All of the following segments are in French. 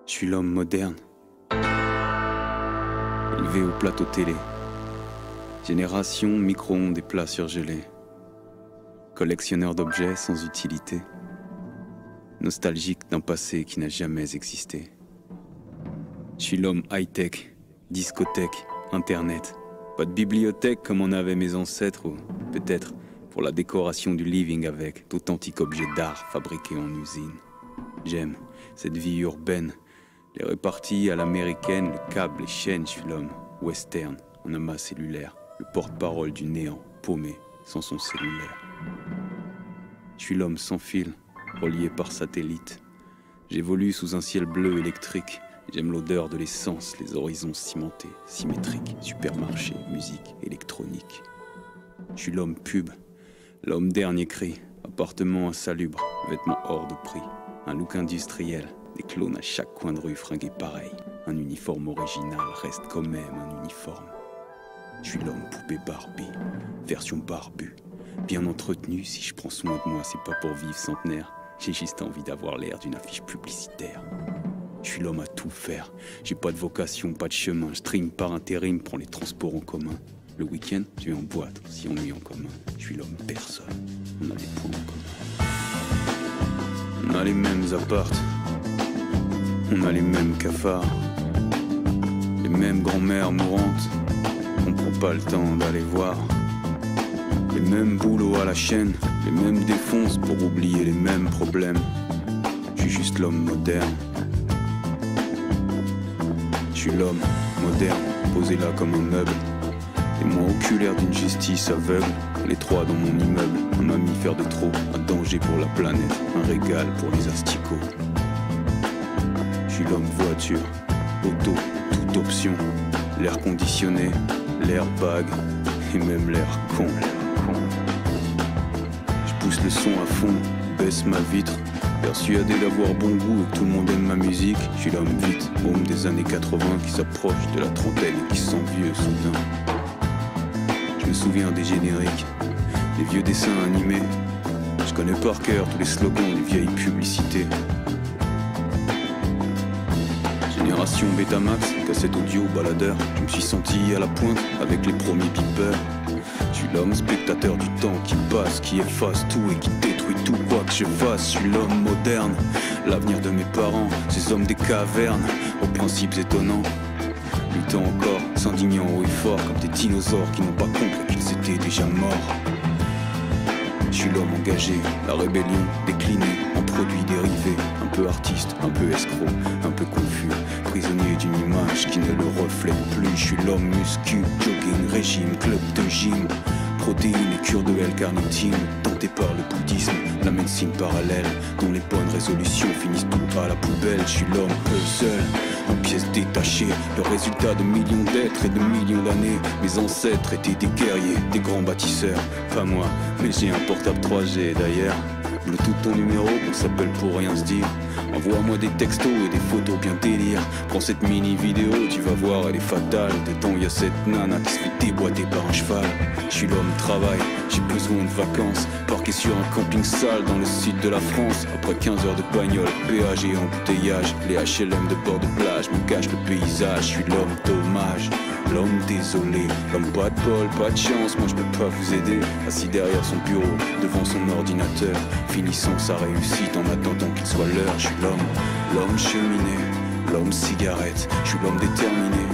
Je suis l'homme moderne, élevé au plateau télé. Génération micro-ondes et plats surgelés. Collectionneur d'objets sans utilité. Nostalgique d'un passé qui n'a jamais existé. Je suis l'homme high-tech, discothèque, internet. Pas de bibliothèque comme en avaient mes ancêtres, ou peut-être pour la décoration du living avec d'authentiques objets d'art fabriqués en usine. J'aime cette vie urbaine, les réparties à l'américaine, le câble, les chaînes. Je suis l'homme western, en amas cellulaire, le porte-parole du néant, paumé sans son cellulaire. Je suis l'homme sans fil, relié par satellite. J'évolue sous un ciel bleu électrique. J'aime l'odeur de l'essence, les horizons cimentés, symétriques, supermarché, musique, électronique. Je suis l'homme pub, l'homme dernier cri, appartement insalubre, vêtements hors de prix, un look industriel, des clones à chaque coin de rue fringués pareil. Un uniforme original reste quand même un uniforme. Je suis l'homme poupée Barbie, version barbu, bien entretenu. Si je prends soin de moi, c'est pas pour vivre centenaire, j'ai juste envie d'avoir l'air d'une affiche publicitaire. Je suis l'homme à tout faire, j'ai pas de vocation, pas de chemin, je stream par intérim, prends les transports en commun. Le week-end, je vais en boîte, si on nuit en commun. Je suis l'homme personne, on a des points en commun. On a les mêmes apparts, on a les mêmes cafards, les mêmes grand-mères mourantes, on prend pas le temps d'aller voir. Les mêmes boulots à la chaîne, les mêmes défonces pour oublier les mêmes problèmes. Je suis juste l'homme moderne. Je suis l'homme moderne, posé là comme un meuble. Témoin oculaire d'une justice aveugle. Les trois dans mon immeuble, un mammifère de trop, un danger pour la planète, un régal pour les asticots. Je suis l'homme voiture, auto, toute option. L'air conditionné, l'airbag et même l'air con. Je pousse le son à fond, baisse ma vitre. Persuadé d'avoir bon goût et que tout le monde aime ma musique. Je suis l'homme vite, homme des années 80 qui s'approche de la trentaine et qui se sent vieux soudain. Je me souviens des génériques, des vieux dessins animés. Je connais par cœur tous les slogans des vieilles publicités. Génération Betamax, cassette audio, baladeur. Je me suis senti à la pointe avec les premiers beepers. Je suis l'homme spectateur du temps qui passe, qui efface tout et qui détruit tout quoi que je fasse. Je suis l'homme moderne, l'avenir de mes parents, ces hommes des cavernes, aux principes étonnants. Luttant encore, s'indignant haut et fort, comme des dinosaures qui n'ont pas compris qu'ils étaient déjà morts. Je suis l'homme engagé, la rébellion déclinée en produits dérivés. Un peu artiste, un peu escroc, un peu confus, prisonnier d'une image qui ne le reflète plus. Je suis l'homme muscu, jogging, régime, club de gym, protéines et cure de L-carnitine, tenté par le bouddhisme, la médecine parallèle, dont les bonnes résolutions finissent tout à la poubelle. Je suis l'homme peu seul, en pièces détachées, le résultat de millions d'êtres et de millions d'années. Mes ancêtres étaient des guerriers, des grands bâtisseurs, pas moi, mais j'ai un portable 3G d'ailleurs. Bluetooth ton numéro, on s'appelle pour rien se dire. Envoie-moi des textos et des photos bien délire. Prends cette mini vidéo, tu vas voir, elle est fatale. Dedans y a cette nana qui se fait déboîter par un cheval. Je suis l'homme travail, j'ai besoin de vacances. Parqué sur un camping sale dans le sud de la France. Après 15 heures de bagnole, péage et embouteillage, les HLM de bord de plage me cachent le paysage. Je suis l'homme dommage, l'homme désolé, l'homme pas de bol, pas de chance. Moi je peux pas vous aider. Assis derrière son bureau, devant son ordinateur, finissant sa réussite en attendant qu'il soit l'heure. Je suis l'homme cheminée, l'homme cigarette. Je suis l'homme déterminé,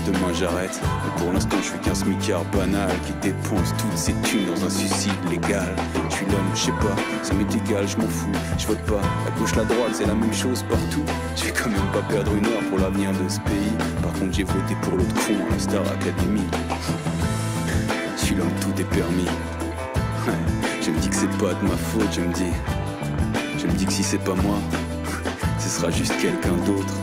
demain j'arrête. Mais pour l'instant je suis qu'un smicard banal qui dépense toutes ses thunes dans un suicide légal. Je suis l'homme, je sais pas, ça m'est égal, je m'en fous. Je vote pas, la gauche, la droite, c'est la même chose partout. Je vais quand même pas perdre une heure pour l'avenir de ce pays. Par contre j'ai voté pour l'autre con à la Star Academy. Je suis l'homme, tout est permis. Je me dis que c'est pas de ma faute, je me dis que si c'est pas moi, ce sera juste quelqu'un d'autre.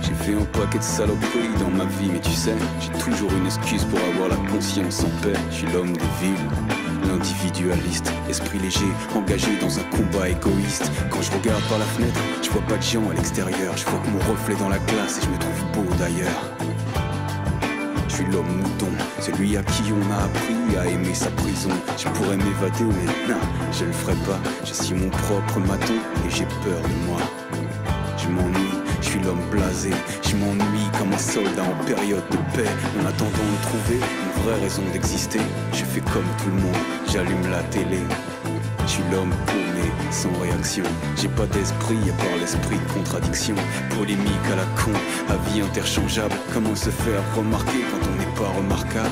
J'ai fait un paquet de saloperies dans ma vie, mais tu sais, j'ai toujours une excuse pour avoir la conscience en paix. Je suis l'homme des villes, l'individualiste, esprit léger, engagé dans un combat égoïste. Quand je regarde par la fenêtre, je vois pas de gens à l'extérieur. Je vois que mon reflet dans la glace et je me trouve beau d'ailleurs. Je suis l'homme mouton, celui à qui on a appris à aimer sa prison. Je pourrais m'évader, mais non, je le ferai pas. Je suis mon propre maton et j'ai peur de moi. Je m'ennuie, Je suis l'homme blasé, je m'ennuie comme un soldat en période de paix. En attendant de trouver une vraie raison d'exister, je fais comme tout le monde, j'allume la télé. Je suis l'homme paumé, sans réaction. J'ai pas d'esprit à part l'esprit de contradiction. Polémique à la con, avis interchangeable. Comment se faire remarquer quand on n'est pas remarquable?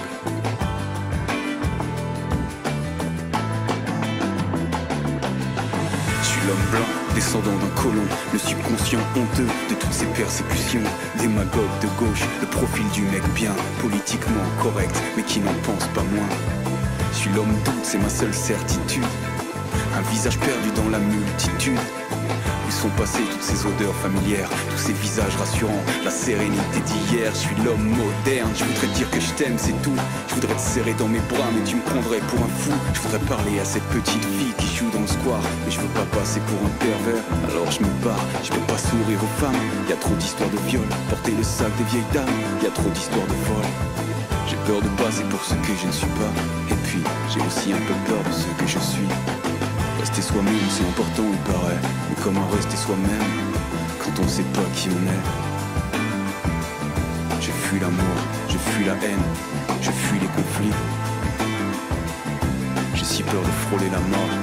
Je suis l'homme blanc, descendant d'un colon, le subconscient honteux de toutes ces persécutions. Démagogue de gauche, le profil du mec bien, politiquement correct, mais qui n'en pense pas moins. Je suis l'homme doute, c'est ma seule certitude. Un visage perdu dans la multitude. Où sont passées toutes ces odeurs familières, tous ces visages rassurants, la sérénité d'hier. Je suis l'homme moderne, je voudrais te dire que je t'aime, c'est tout. Je voudrais te serrer dans mes bras, mais tu me prendrais pour un fou. Je voudrais parler à cette petite fille qui joue dans le square, mais je veux pas passer pour un pervers, alors je me barre. Je peux pas sourire aux femmes, y a trop d'histoires de viol. Porter le sac des vieilles dames, y a trop d'histoires de vol. J'ai peur de passer pour ce que je ne suis pas, et puis j'ai aussi un peu peur de ce que je suis. Rester soi-même, c'est important, il paraît. Mais comment rester soi-même quand on sait pas qui on est? Je fuis l'amour, je fuis la haine, je fuis les conflits. J'ai si peur de frôler la mort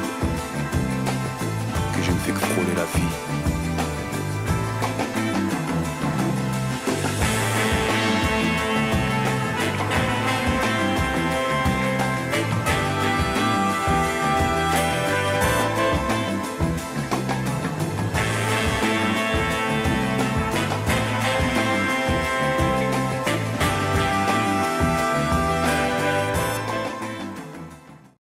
que je ne fais que frôler la vie.